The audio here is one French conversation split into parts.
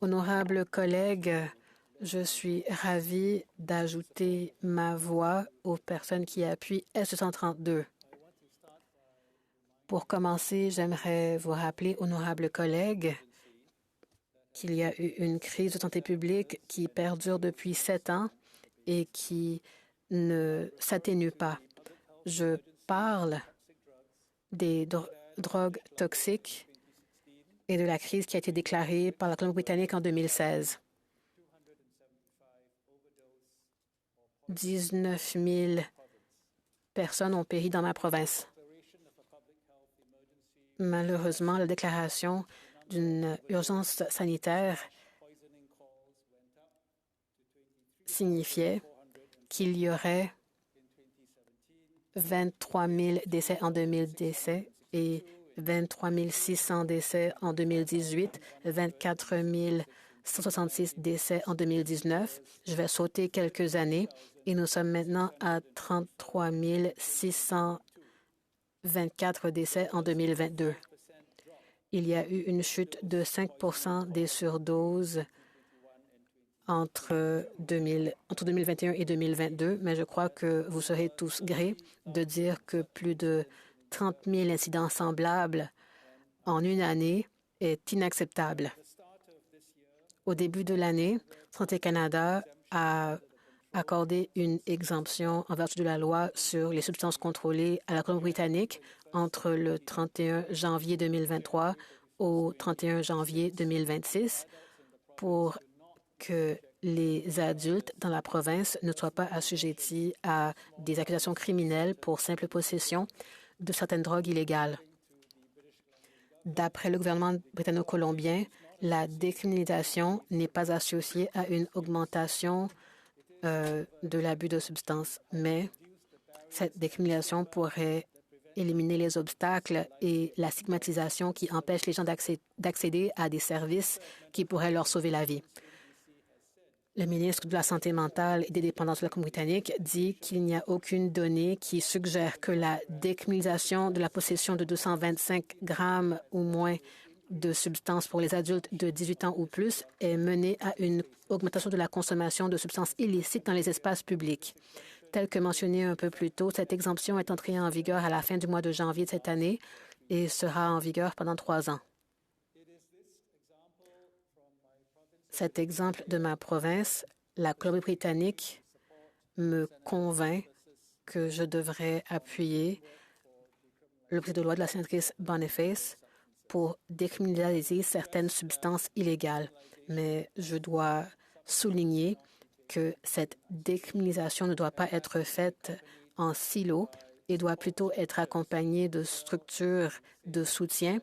Honorables collègues, je suis ravie d'ajouter ma voix aux personnes qui appuient S-132. Pour commencer, j'aimerais vous rappeler, honorables collègues, qu'il y a eu une crise de santé publique qui perdure depuis 7 ans et qui ne s'atténue pas. Je parle des drogues toxiques et de la crise qui a été déclarée par la Colombie-Britannique en 2016. 19 000 personnes ont péri dans ma province. Malheureusement, la déclaration d'une urgence sanitaire signifiait qu'il y aurait 23 000 décès en 2010 et 23 600 décès en 2018, 24 166 décès en 2019. Je vais sauter quelques années et nous sommes maintenant à 33 624 décès en 2022. Il y a eu une chute de 5 des surdoses entre 2021 et 2022, mais je crois que vous serez tous grés de dire que plus de 30 000 incidents semblables en une année est inacceptable. Au début de l'année, Santé Canada a accordé une exemption en vertu de la loi sur les substances contrôlées à la Colombie-Britannique entre le 31 janvier 2023 au 31 janvier 2026 pour que les adultes dans la province ne soient pas assujettis à des accusations criminelles pour simple possession de certaines drogues illégales. D'après le gouvernement britanno-colombien, la décriminalisation n'est pas associée à une augmentation de l'abus de substances, mais cette décriminalisation pourrait éliminer les obstacles et la stigmatisation qui empêchent les gens d'accéder à des services qui pourraient leur sauver la vie. Le ministre de la Santé mentale et des dépendances de la Colombie-Britannique dit qu'il n'y a aucune donnée qui suggère que la décriminalisation de la possession de 225 grammes ou moins de substances pour les adultes de 18 ans ou plus est menée à une augmentation de la consommation de substances illicites dans les espaces publics. Tel que mentionné un peu plus tôt, cette exemption est entrée en vigueur à la fin du mois de janvier de cette année et sera en vigueur pendant 3 ans. Cet exemple de ma province, la Colombie-Britannique, me convainc que je devrais appuyer le projet de loi de la sénatrice Boniface pour décriminaliser certaines substances illégales. Mais je dois souligner que cette décriminalisation ne doit pas être faite en silo et doit plutôt être accompagnée de structures de soutien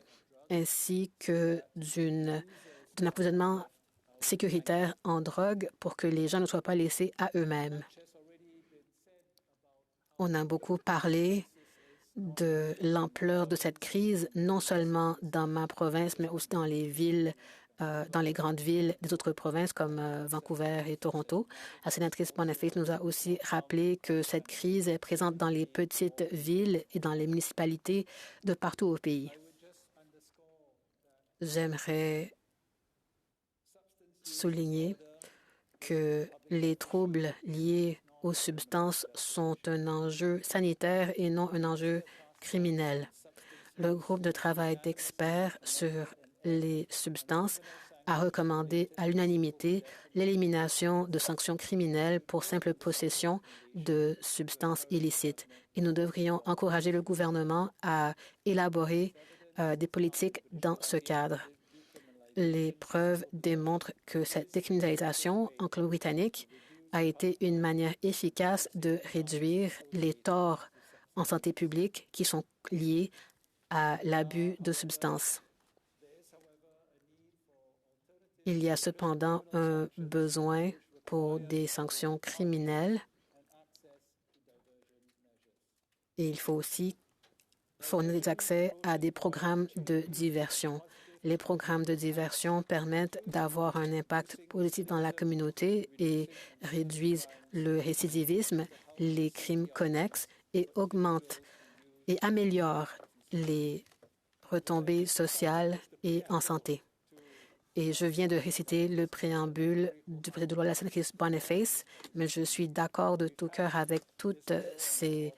ainsi que d'un approvisionnement sécuritaire en drogue pour que les gens ne soient pas laissés à eux-mêmes. On a beaucoup parlé de l'ampleur de cette crise, non seulement dans ma province, mais aussi dans les villes, dans les grandes villes des autres provinces comme Vancouver et Toronto. La sénatrice Boniface nous a aussi rappelé que cette crise est présente dans les petites villes et dans les municipalités de partout au pays. J'aimerais souligner que les troubles liés aux substances sont un enjeu sanitaire et non un enjeu criminel. Le groupe de travail d'experts sur les substances a recommandé à l'unanimité l'élimination de sanctions criminelles pour simple possession de substances illicites. Et nous devrions encourager le gouvernement à élaborer des politiques dans ce cadre. Les preuves démontrent que cette décriminalisation en Colombie-Britannique a été une manière efficace de réduire les torts en santé publique qui sont liés à l'abus de substances. Il y a cependant un besoin pour des sanctions criminelles et il faut aussi fournir des accès à des programmes de diversion. Les programmes de diversion permettent d'avoir un impact positif dans la communauté et réduisent le récidivisme, les crimes connexes et augmentent et améliorent les retombées sociales et en santé. Et je viens de réciter le préambule du projet de loi de la sénatrice Boniface, mais je suis d'accord de tout cœur avec toutes ces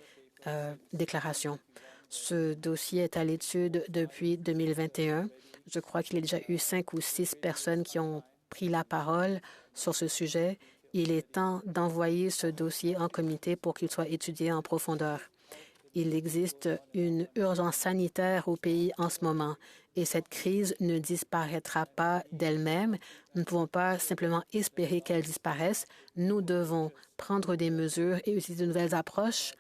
déclarations. Ce dossier est à l'étude depuis 2021. Je crois qu'il y a déjà eu 5 ou 6 personnes qui ont pris la parole sur ce sujet. Il est temps d'envoyer ce dossier en comité pour qu'il soit étudié en profondeur. Il existe une urgence sanitaire au pays en ce moment et cette crise ne disparaîtra pas d'elle-même. Nous ne pouvons pas simplement espérer qu'elle disparaisse. Nous devons prendre des mesures et utiliser de nouvelles approches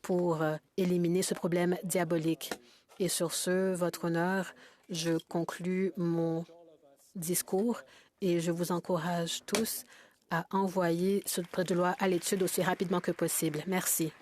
pour éliminer ce problème diabolique. Et sur ce, Votre Honneur, je conclus mon discours et je vous encourage tous à envoyer ce projet de loi à l'étude aussi rapidement que possible. Merci.